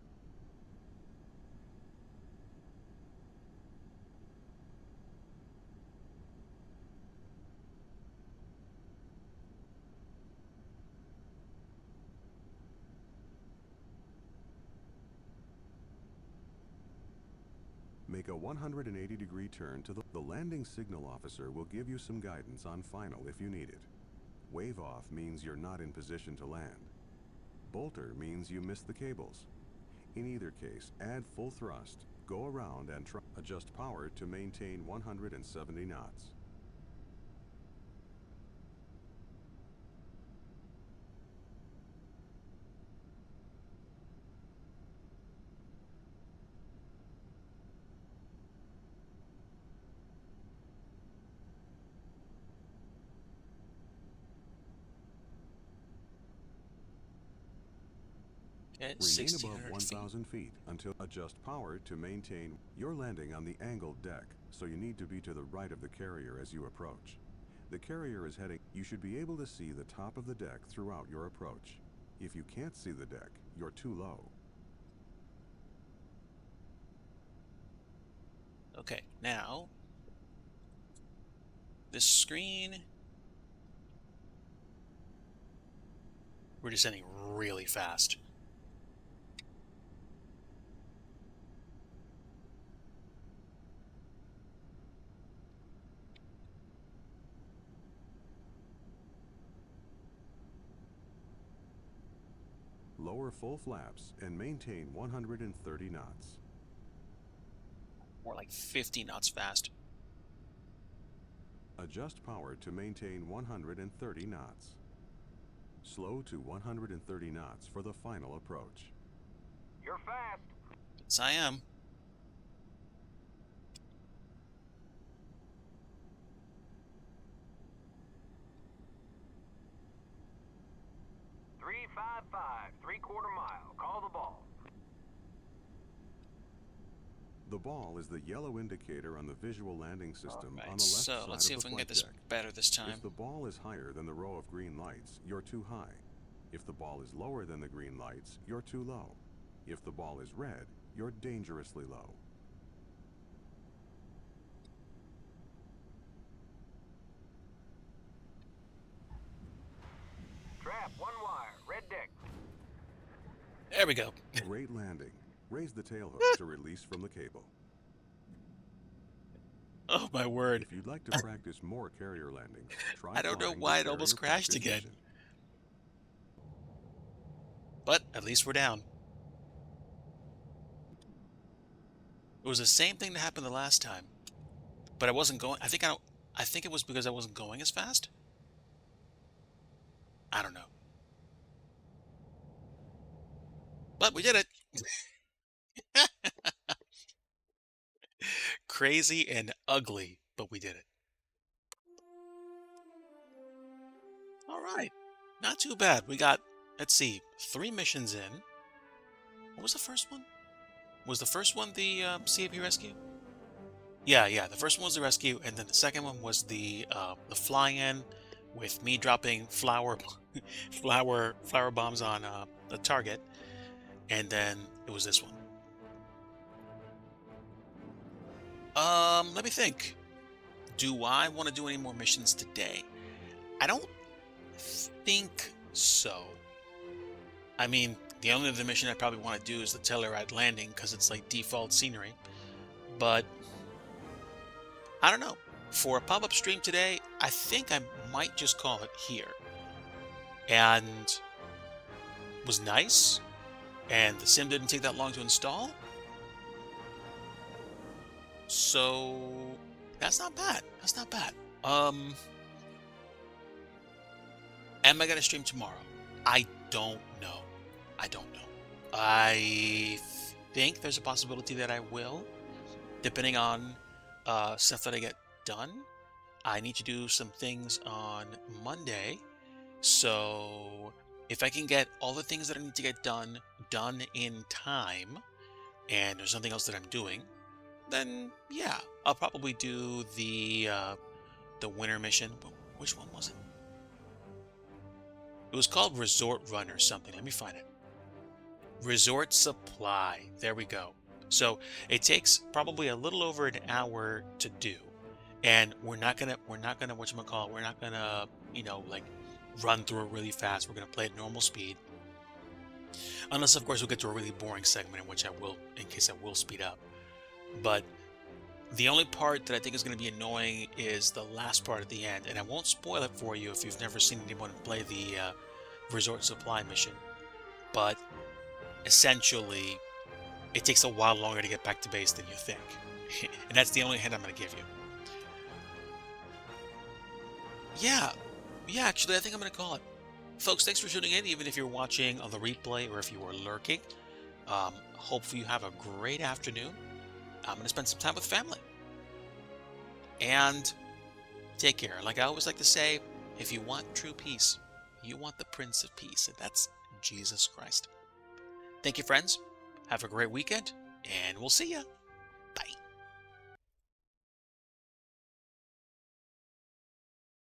Make a 180-degree turn to the landing signal officer will give you some guidance on final if you need it. Wave off means you're not in position to land. Bolter means you missed the cables. In either case, add full thrust, go around and adjust power to maintain 170 knots. At Remain above 1,600 feet. 1,000 feet until adjust power to maintain. You're landing on the angled deck, so you need to be to the right of the carrier as you approach. The carrier is heading. You should be able to see the top of the deck throughout your approach. If you can't see the deck, you're too low. Okay, now this screen, we're descending really fast. Lower full flaps and maintain 130 knots. More like 50 knots fast. Adjust power to maintain 130 knots. Slow to 130 knots for the final approach. You're fast. Yes, I am. .355, 3/4 mile. Call the ball. The ball is the yellow indicator on the visual landing system Right, on the left so side let's see of if the we can get flight this deck. better this time. If the ball is higher than the row of green lights, you're too high. If the ball is lower than the green lights, you're too low. If the ball is red, you're dangerously low. Trap, 1 wire. Red deck. There we go. Great landing. Raise the tailhook to release from the cable. Oh my word. If you'd like to practice more carrier landings, try I don't know flying the why it carrier almost crashed practice again. mission. But at least we're down. It was the same thing that happened the last time. But I wasn't going. I think it was because I wasn't going as fast. I don't know. But we did it. Crazy and ugly, but we did it. All right. Not too bad. We got, let's see, 3 missions in. What was the first one? Was the first one the CAP rescue? Yeah. The first one was the rescue, and then the second one was the fly-in with me dropping flower bombs on the target, and then it was this one. Let me think. Do I want to do any more missions today? I don't think so. I mean, the only other mission I probably want to do is the Telluride landing because it's like default scenery. But I don't know. For a pop-up stream today, I think I might just call it here. And it was nice. And the sim didn't take that long to install. So that's not bad. That's not bad. Am I gonna stream tomorrow? I don't know. I think there's a possibility that I will, depending on stuff that I get done. I need to do some things on Monday. So if I can get all the things that I need to get done in time, and there's nothing else that I'm doing, then yeah, I'll probably do the winter mission. Which one was it? It was called Resort Run or something. Let me find it. Resort Supply. There we go. So it takes probably a little over an hour to do, and we're not gonna whatchamacallit, we're not gonna like run through it really fast. We're gonna play at normal speed, unless of course we get to a really boring segment in which in case I will speed up. But the only part that I think is going to be annoying is the last part at the end, and I won't spoil it for you if you've never seen anyone play the Resort Supply mission. But essentially, it takes a while longer to get back to base than you think, and that's the only hint I'm going to give you. Yeah, actually, I think I'm going to call it. Folks, thanks for tuning in, even if you're watching on the replay or if you were lurking. Hopefully you have a great afternoon. I'm going to spend some time with family. And take care. Like I always like to say, if you want true peace, you want the Prince of Peace, and that's Jesus Christ. Thank you, friends. Have a great weekend, and we'll see ya.